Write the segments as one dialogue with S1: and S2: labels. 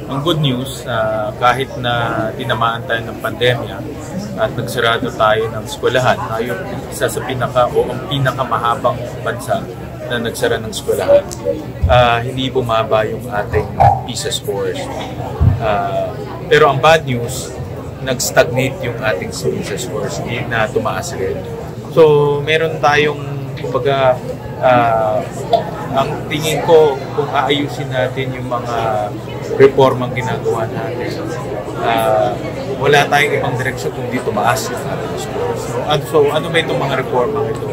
S1: ang good news, kahit na tinamaan tayo ng pandemya at nagsarado tayo ng eskwelahan, tayo isa sa ang pinakamahabang bansa na nagsara ng eskwelahan. Hindi bumaba yung ating PISA scores. Pero ang bad news, nag-stagnate yung ating PISA scores, hindi na tumaas rin. So, meron tayong, kumbaga, ang tingin ko, kung aayusin natin yung mga reformang ginagawa natin, wala tayong ibang direksyon kung di tumaas yung ating scores. So, ano ba itong mga reformang ito?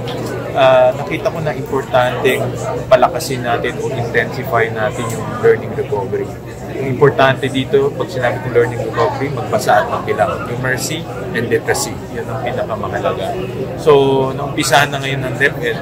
S1: Nakita ko na importanteng palakasin natin o intensify natin yung learning recovery. Yung importante dito, pag sinabi kong learning recovery, magbasa at magbilang. Numeracy and literacy. Yan ang pinakamahalaga. So, naumpisahan na ngayon ng DepEd,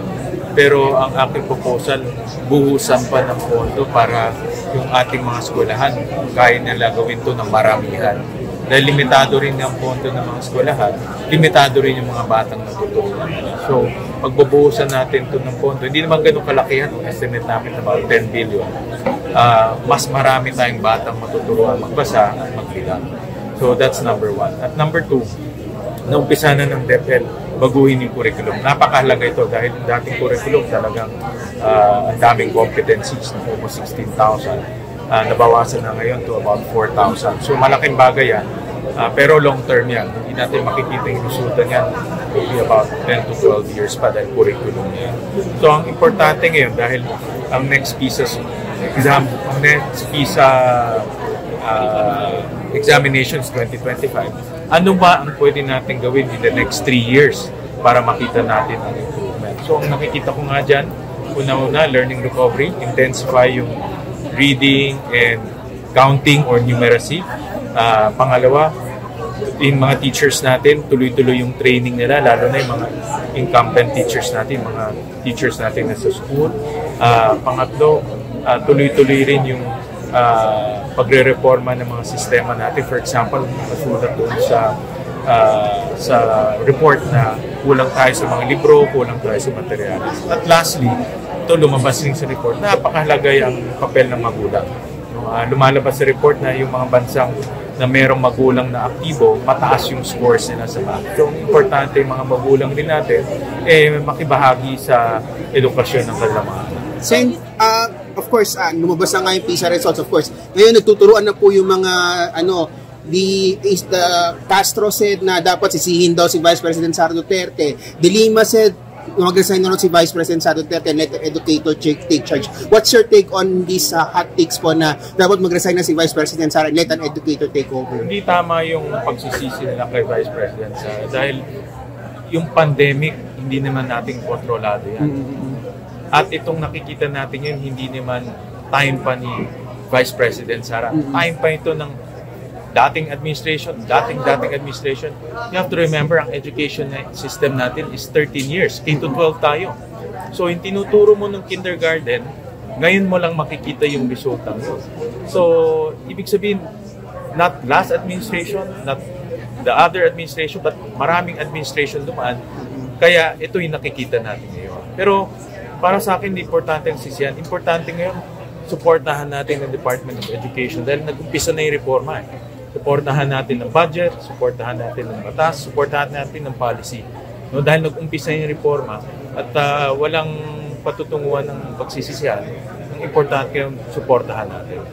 S1: pero ang aking proposal, buhusan pa ng pondo para yung ating mga eskwelahan, kaya nila gawin to ng maramihan. Dahil limitado rin ang pondo ng mga eskwelahan, limitado rin yung mga batang natutunan. So, pagbubuhusan natin to ng pondo, hindi naman ganun kalakihan, estimate namin about 10 billion. Mas marami tayong batang matuturuan magbasa at magbilang. So, that's number one. At number two, naumpisa na ng DepEd, baguhin yung curriculum. Napakahalaga ito dahil yung dating curriculum talagang ang daming competencies na almost 16,000. Nabawasan na ngayon to about 4,000. So malaking bagay yan. Pero long term yan. Hindi natin makikita yung resulta niyan. It will be about 10 to 12 years pa dahil curriculum yan. So ang importante ngayon dahil ang next PISA examinations 2025, ano ba ang pwede natin gawin in the next 3 years para makita natin ang improvement? So, ang nakikita ko nga dyan, una-una, learning recovery, intensify yung reading and counting or numeracy. Pangalawa, yung mga teachers natin, tuloy-tuloy yung training nila, lalo na yung mga incumbent teachers natin, mga teachers natin na sa school. Pangatlo, tuloy-tuloy rin yung pagre-reforma ng mga sistema natin. For example, masulat doon sa report na kulang tayo sa mga libro, kulang tayo sa materyales. At lastly, ito lumabas rin sa report, napakahalaga yung papel ng magulang. Lumalabas sa report na yung mga bansang na merong magulang na aktibo, mataas yung scores nila sa math. So, importante yung mga magulang din natin makibahagi sa edukasyon ng kanilang mga anak.
S2: Of course, lumabas na nga yung PISA results, of course. Ngayon, nagtuturuan na po yung mga, the Castro said na dapat sisihin daw si Vice President Sara Duterte. De Lima said, mag-resign na si Vice President Sara Duterte and let the educator take charge. What's your take on these hot takes po na dapat mag-resign na si Vice President Sara and let an educator take over?
S1: Hindi tama yung pagsisisi nila kay Vice President Sara dahil yung pandemic, hindi naman nating kontrolado yan. At itong nakikita natin yun, hindi naman time pa ni Vice President Sara. Time pa ito ng dating administration. You have to remember, ang education system natin is 13 years. K-12 tayo. So, yung tinuturo mo ng kindergarten, ngayon mo lang makikita yung resulta mo. So, ibig sabihin, not last administration, not the other administration, but maraming administration dumaan. Kaya ito yung nakikita natin ngayon. Pero, para sa akin, importante ang sisiyan. Importante ngayon, supportahan natin ang Department of Education dahil nag-umpisa na yung reforma. Supportahan natin ng budget, supportahan natin ng batas, supportahan natin ng policy. No, dahil nag-umpisa yung reforma at walang patutunguhan ng pagsisisihan, ang importante yung supportahan natin.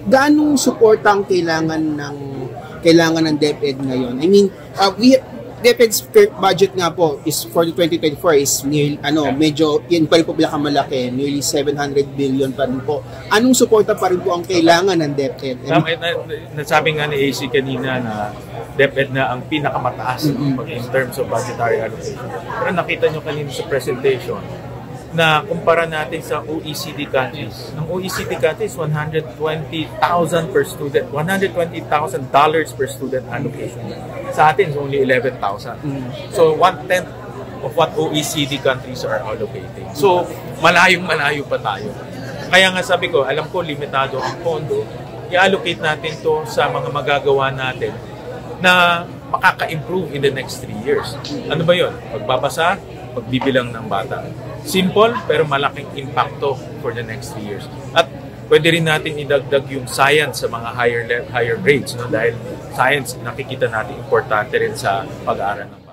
S2: Gaanong suporta ang kailangan ng DepEd ngayon? I mean, DepEd's budget nga po is for the 2024 is nearly, medyo yun pa rin po malaki, nearly 700 billion pa rin po. Anong suporta pa rin po ang kailangan ng DepEd?
S1: Nasabi nga ni AC kanina na DepEd na ang pinakamataas in terms of budgetary allocation. Pero nakita nyo kanina sa presentation na kumpara natin sa OECD countries. Ang OECD countries, $120,000 per student, $120,000 per student allocation. Sa atin, it's only 11,000. So, 1/10 of what OECD countries are allocating. So, malayong-malayo pa tayo. Kaya nga sabi ko, alam ko, limitado ang pondo, i-allocate natin to sa mga magagawa natin na makaka-improve in the next 3 years. Ano ba yun? Pagbabasa, pagbibilang ng bata. Simple, pero malaking impacto for the next 3 years. At Pwede rin natin idagdag yung science sa mga higher grades, no? Dahil science nakikita natin importante rin sa pag-aaral ng